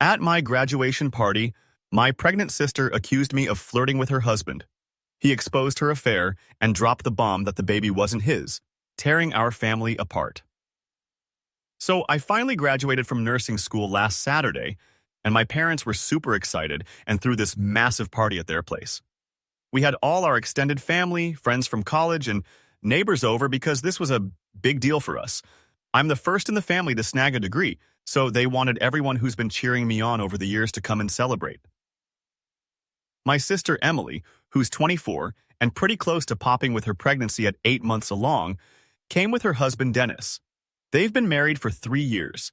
At my graduation party, my pregnant sister accused me of flirting with her husband. He exposed her affair and dropped the bomb that the baby wasn't his, tearing our family apart. So I finally graduated from nursing school last Saturday, and my parents were super excited and threw this massive party at their place. We had all our extended family, friends from college, and neighbors over because this was a big deal for us. I'm the first in the family to snag a degree, so they wanted everyone who's been cheering me on over the years to come and celebrate. My sister Emily, who's 24 and pretty close to popping with her pregnancy at 8 months along, came with her husband Dennis. They've been married for 3 years.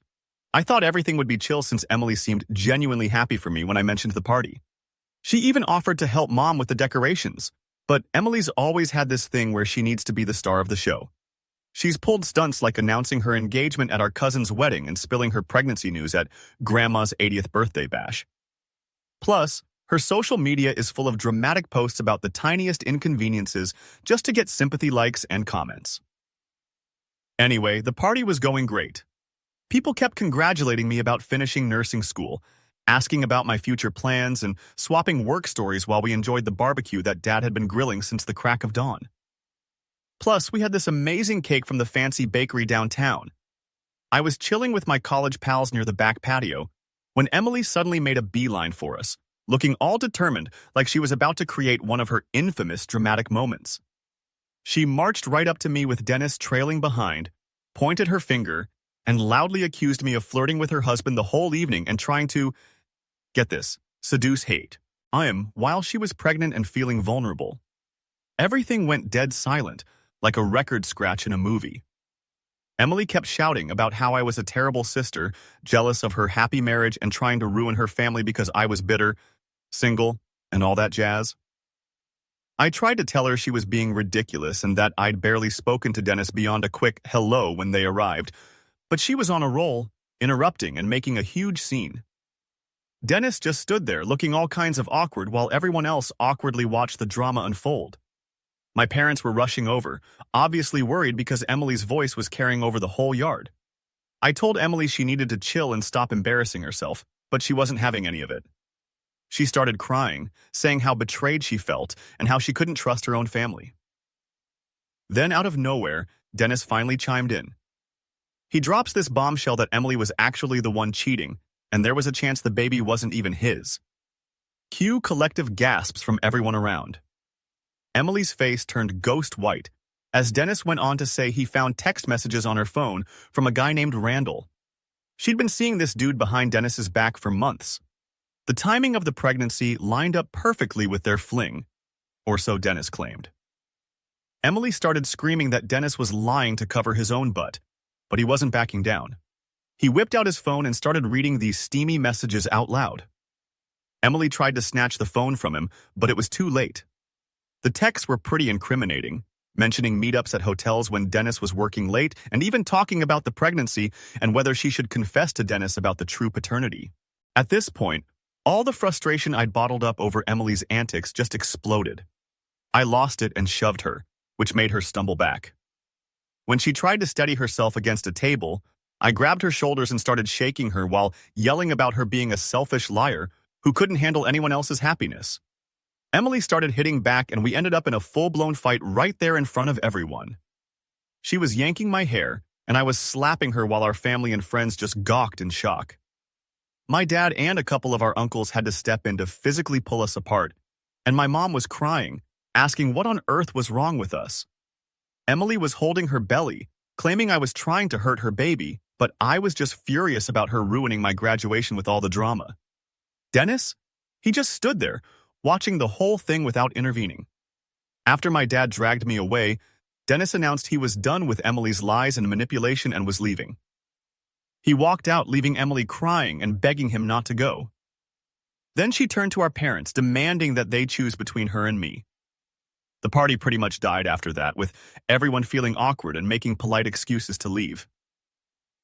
I thought everything would be chill since Emily seemed genuinely happy for me when I mentioned the party. She even offered to help Mom with the decorations, but Emily's always had this thing where she needs to be the star of the show. She's pulled stunts like announcing her engagement at our cousin's wedding and spilling her pregnancy news at Grandma's 80th birthday bash. Plus, her social media is full of dramatic posts about the tiniest inconveniences just to get sympathy likes and comments. Anyway, the party was going great. People kept congratulating me about finishing nursing school, asking about my future plans, and swapping work stories while we enjoyed the barbecue that Dad had been grilling since the crack of dawn. Plus, we had this amazing cake from the fancy bakery downtown. I was chilling with my college pals near the back patio when Emily suddenly made a beeline for us, looking all determined like she was about to create one of her infamous dramatic moments. She marched right up to me with Dennis trailing behind, pointed her finger, and loudly accused me of flirting with her husband the whole evening and trying to, get this, seduce hate. While she was pregnant and feeling vulnerable. Everything went dead silent, like a record scratch in a movie. Emily kept shouting about how I was a terrible sister, jealous of her happy marriage and trying to ruin her family because I was bitter, single, and all that jazz. I tried to tell her she was being ridiculous and that I'd barely spoken to Dennis beyond a quick hello when they arrived, but she was on a roll, interrupting and making a huge scene. Dennis just stood there looking all kinds of awkward while everyone else awkwardly watched the drama unfold. My parents were rushing over, obviously worried because Emily's voice was carrying over the whole yard. I told Emily she needed to chill and stop embarrassing herself, but she wasn't having any of it. She started crying, saying how betrayed she felt and how she couldn't trust her own family. Then out of nowhere, Dennis finally chimed in. He drops this bombshell that Emily was actually the one cheating, and there was a chance the baby wasn't even his. Cue collective gasps from everyone around. Emily's face turned ghost white as Dennis went on to say he found text messages on her phone from a guy named Randall. She'd been seeing this dude behind Dennis's back for months. The timing of the pregnancy lined up perfectly with their fling, or so Dennis claimed. Emily started screaming that Dennis was lying to cover his own butt, but he wasn't backing down. He whipped out his phone and started reading these steamy messages out loud. Emily tried to snatch the phone from him, but it was too late. The texts were pretty incriminating, mentioning meetups at hotels when Dennis was working late and even talking about the pregnancy and whether she should confess to Dennis about the true paternity. At this point, all the frustration I'd bottled up over Emily's antics just exploded. I lost it and shoved her, which made her stumble back. When she tried to steady herself against a table, I grabbed her shoulders and started shaking her while yelling about her being a selfish liar who couldn't handle anyone else's happiness. Emily started hitting back and we ended up in a full-blown fight right there in front of everyone. She was yanking my hair, and I was slapping her while our family and friends just gawked in shock. My dad and a couple of our uncles had to step in to physically pull us apart, and my mom was crying, asking what on earth was wrong with us. Emily was holding her belly, claiming I was trying to hurt her baby, but I was just furious about her ruining my graduation with all the drama. Dennis? He just stood there, watching the whole thing without intervening. After my dad dragged me away, Dennis announced he was done with Emily's lies and manipulation and was leaving. He walked out, leaving Emily crying and begging him not to go. Then she turned to our parents, demanding that they choose between her and me. The party pretty much died after that, with everyone feeling awkward and making polite excuses to leave.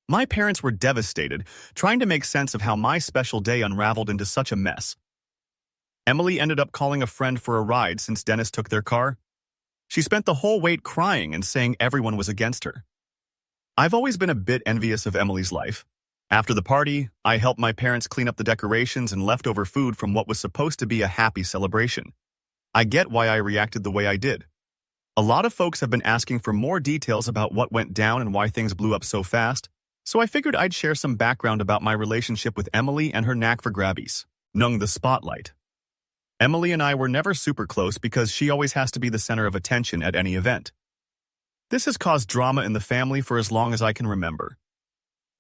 My parents were devastated, trying to make sense of how my special day unraveled into such a mess. Emily ended up calling a friend for a ride since Dennis took their car. She spent the whole wait crying and saying everyone was against her. I've always been a bit envious of Emily's life. After the party, I helped my parents clean up the decorations and leftover food from what was supposed to be a happy celebration. I get why I reacted the way I did. A lot of folks have been asking for more details about what went down and why things blew up so fast, so I figured I'd share some background about my relationship with Emily and her knack for grabbies. Nung the spotlight. Emily and I were never super close because she always has to be the center of attention at any event. This has caused drama in the family for as long as I can remember.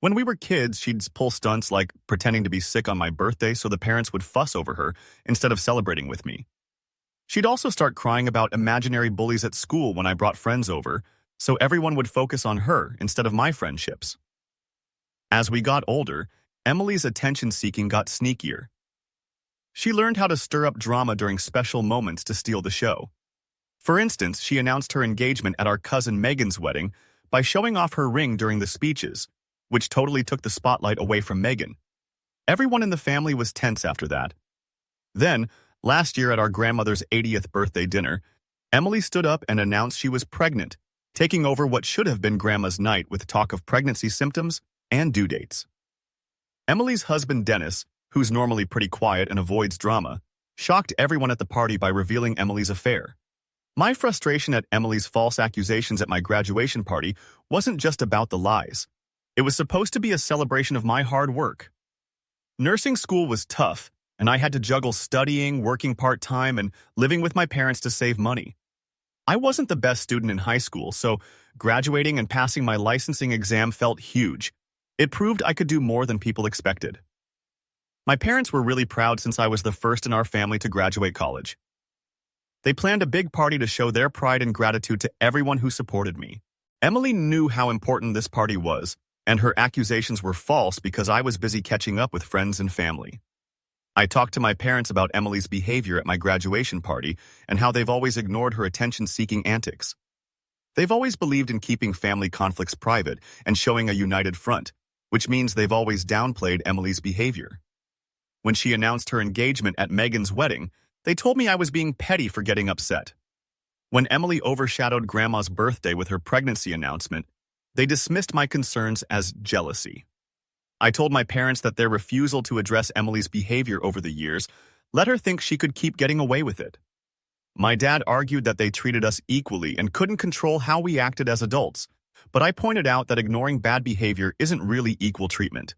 When we were kids, she'd pull stunts like pretending to be sick on my birthday so the parents would fuss over her instead of celebrating with me. She'd also start crying about imaginary bullies at school when I brought friends over, so everyone would focus on her instead of my friendships. As we got older, Emily's attention-seeking got sneakier. She learned how to stir up drama during special moments to steal the show. For instance, she announced her engagement at our cousin Megan's wedding by showing off her ring during the speeches, which totally took the spotlight away from Megan. Everyone in the family was tense after that. Then, last year at our grandmother's 80th birthday dinner, Emily stood up and announced she was pregnant, taking over what should have been Grandma's night with talk of pregnancy symptoms and due dates. Emily's husband Dennis, who's normally pretty quiet and avoids drama, shocked everyone at the party by revealing Emily's affair. My frustration at Emily's false accusations at my graduation party wasn't just about the lies. It was supposed to be a celebration of my hard work. Nursing school was tough, and I had to juggle studying, working part-time, and living with my parents to save money. I wasn't the best student in high school, so graduating and passing my licensing exam felt huge. It proved I could do more than people expected. My parents were really proud since I was the first in our family to graduate college. They planned a big party to show their pride and gratitude to everyone who supported me. Emily knew how important this party was, and her accusations were false because I was busy catching up with friends and family. I talked to my parents about Emily's behavior at my graduation party and how they've always ignored her attention-seeking antics. They've always believed in keeping family conflicts private and showing a united front, which means they've always downplayed Emily's behavior. When she announced her engagement at Megan's wedding, they told me I was being petty for getting upset. When Emily overshadowed Grandma's birthday with her pregnancy announcement, they dismissed my concerns as jealousy. I told my parents that their refusal to address Emily's behavior over the years let her think she could keep getting away with it. My dad argued that they treated us equally and couldn't control how we acted as adults, but I pointed out that ignoring bad behavior isn't really equal treatment.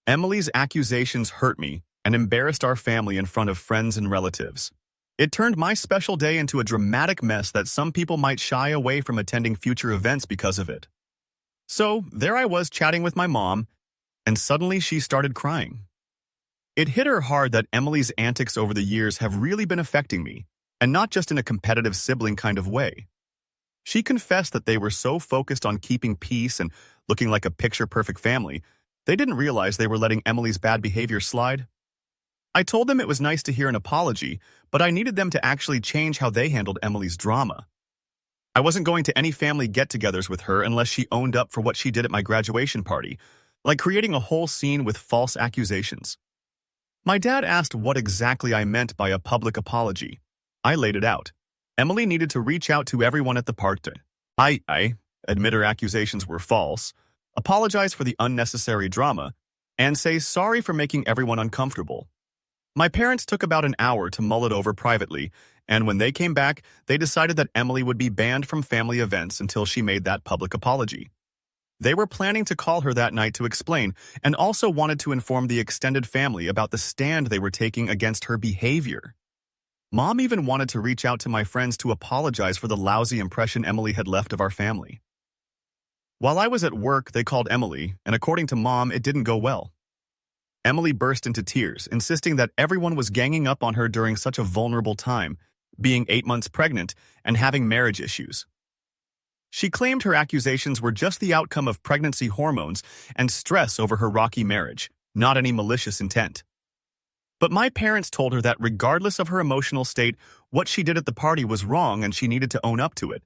Emily's accusations hurt me and embarrassed our family in front of friends and relatives. It turned my special day into a dramatic mess that some people might shy away from attending future events because of it. So, there I was chatting with my mom, and suddenly she started crying. It hit her hard that Emily's antics over the years have really been affecting me, and not just in a competitive sibling kind of way. She confessed that they were so focused on keeping peace and looking like a picture-perfect family, they didn't realize they were letting Emily's bad behavior slide. I told them it was nice to hear an apology, but I needed them to actually change how they handled Emily's drama. I wasn't going to any family get-togethers with her unless she owned up for what she did at my graduation party, like creating a whole scene with false accusations. My dad asked what exactly I meant by a public apology. I laid it out. Emily needed to reach out to everyone at the party. I admit her accusations were false, apologize for the unnecessary drama, and say sorry for making everyone uncomfortable. My parents took about an hour to mull it over privately, and when they came back, they decided that Emily would be banned from family events until she made that public apology. They were planning to call her that night to explain, and also wanted to inform the extended family about the stand they were taking against her behavior. Mom even wanted to reach out to my friends to apologize for the lousy impression Emily had left of our family. While I was at work, they called Emily, and according to Mom, it didn't go well. Emily burst into tears, insisting that everyone was ganging up on her during such a vulnerable time, being 8 months pregnant and having marriage issues. She claimed her accusations were just the outcome of pregnancy hormones and stress over her rocky marriage, not any malicious intent. But my parents told her that regardless of her emotional state, what she did at the party was wrong and she needed to own up to it.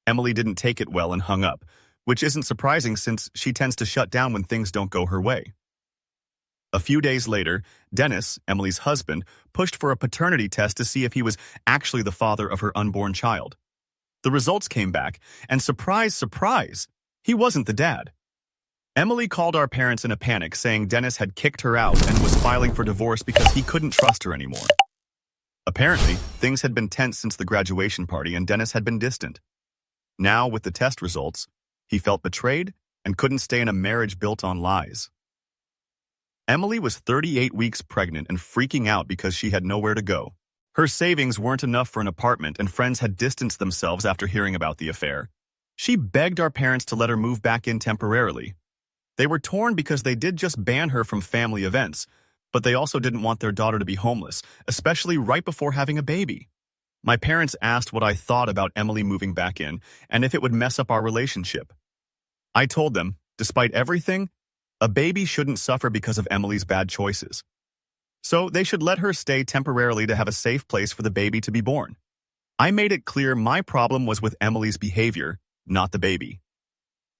Emily didn't take it well and hung up, which isn't surprising since she tends to shut down when things don't go her way. A few days later, Dennis, Emily's husband, pushed for a paternity test to see if he was actually the father of her unborn child. The results came back, and surprise, surprise, he wasn't the dad. Emily called our parents in a panic, saying Dennis had kicked her out and was filing for divorce because he couldn't trust her anymore. Apparently, things had been tense since the graduation party and Dennis had been distant. Now, with the test results, he felt betrayed and couldn't stay in a marriage built on lies. Emily was 38 weeks pregnant and freaking out because she had nowhere to go. Her savings weren't enough for an apartment and friends had distanced themselves after hearing about the affair. She begged our parents to let her move back in temporarily. They were torn because they did just ban her from family events, but they also didn't want their daughter to be homeless, especially right before having a baby. My parents asked what I thought about Emily moving back in and if it would mess up our relationship. I told them, despite everything, a baby shouldn't suffer because of Emily's bad choices. So they should let her stay temporarily to have a safe place for the baby to be born. I made it clear my problem was with Emily's behavior, not the baby.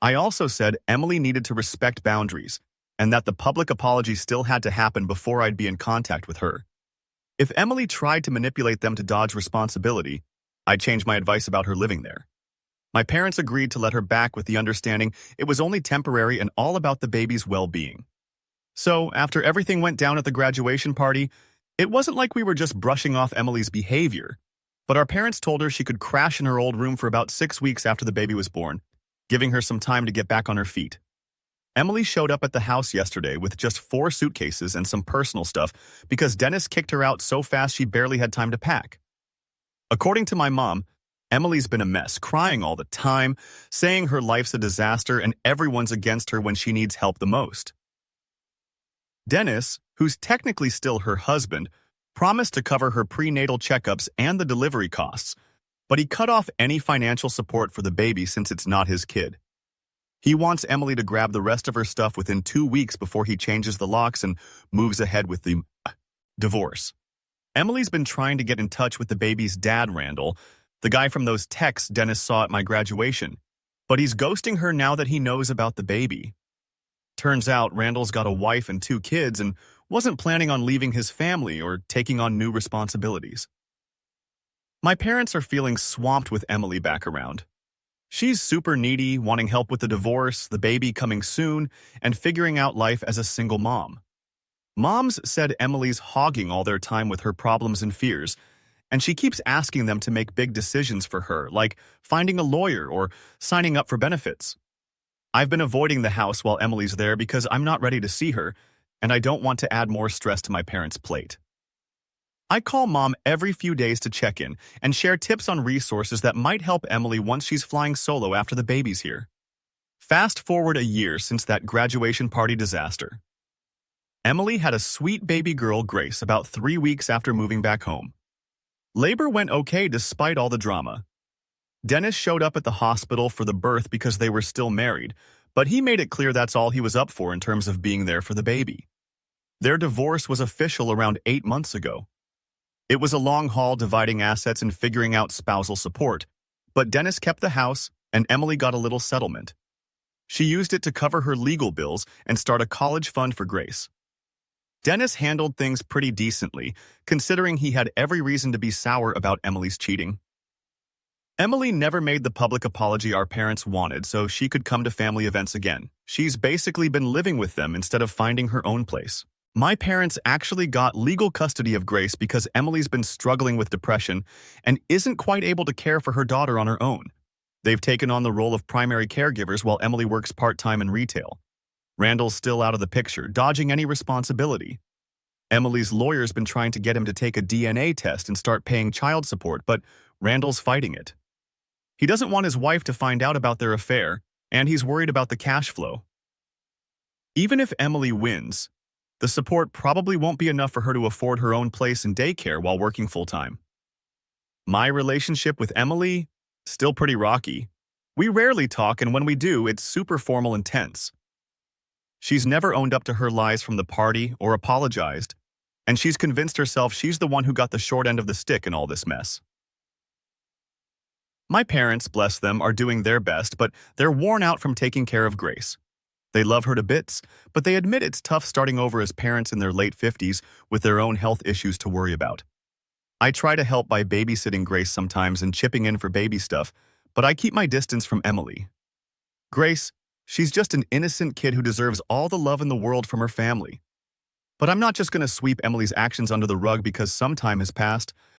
I also said Emily needed to respect boundaries and that the public apology still had to happen before I'd be in contact with her. If Emily tried to manipulate them to dodge responsibility, I'd change my advice about her living there. My parents agreed to let her back with the understanding it was only temporary and all about the baby's well-being. So, after everything went down at the graduation party, it wasn't like we were just brushing off Emily's behavior, but our parents told her she could crash in her old room for about 6 weeks after the baby was born, giving her some time to get back on her feet. Emily showed up at the house yesterday with just 4 suitcases and some personal stuff because Dennis kicked her out so fast she barely had time to pack. According to my mom, Emily's been a mess, crying all the time, saying her life's a disaster and everyone's against her when she needs help the most. Dennis, who's technically still her husband, promised to cover her prenatal checkups and the delivery costs, but he cut off any financial support for the baby since it's not his kid. He wants Emily to grab the rest of her stuff within 2 weeks before he changes the locks and moves ahead with the divorce. Emily's been trying to get in touch with the baby's dad, Randall, the guy from those texts Dennis saw at my graduation, but he's ghosting her now that he knows about the baby. Turns out Randall's got a wife and 2 kids and wasn't planning on leaving his family or taking on new responsibilities. My parents are feeling swamped with Emily back around. She's super needy, wanting help with the divorce, the baby coming soon, and figuring out life as a single mom. Moms said Emily's hogging all their time with her problems and fears, and she keeps asking them to make big decisions for her, like finding a lawyer or signing up for benefits. I've been avoiding the house while Emily's there because I'm not ready to see her, and I don't want to add more stress to my parents' plate. I call Mom every few days to check in and share tips on resources that might help Emily once she's flying solo after the baby's here. Fast forward a year since that graduation party disaster. Emily had a sweet baby girl, Grace, about 3 weeks after moving back home. Labor went okay despite all the drama. Dennis showed up at the hospital for the birth because they were still married, but he made it clear that's all he was up for in terms of being there for the baby. Their divorce was official around 8 months ago. It was a long haul dividing assets and figuring out spousal support, but Dennis kept the house and Emily got a little settlement. She used it to cover her legal bills and start a college fund for Grace. Dennis handled things pretty decently, considering he had every reason to be sour about Emily's cheating. Emily never made the public apology our parents wanted so she could come to family events again. She's basically been living with them instead of finding her own place. My parents actually got legal custody of Grace because Emily's been struggling with depression and isn't quite able to care for her daughter on her own. They've taken on the role of primary caregivers while Emily works part-time in retail. Randall's still out of the picture, dodging any responsibility. Emily's lawyer's been trying to get him to take a DNA test and start paying child support, but Randall's fighting it. He doesn't want his wife to find out about their affair, and he's worried about the cash flow. Even if Emily wins, the support probably won't be enough for her to afford her own place and daycare while working full-time. My relationship with Emily? Still pretty rocky. We rarely talk, and when we do, it's super formal and tense. She's never owned up to her lies from the party or apologized, and she's convinced herself she's the one who got the short end of the stick in all this mess. My parents, bless them, are doing their best, but they're worn out from taking care of Grace. They love her to bits, but they admit it's tough starting over as parents in their late 50s with their own health issues to worry about. I try to help by babysitting Grace sometimes and chipping in for baby stuff, but I keep my distance from Emily. Grace, She's just an innocent kid who deserves all the love in the world from her family. But I'm not just going to sweep Emily's actions under the rug because some time has passed.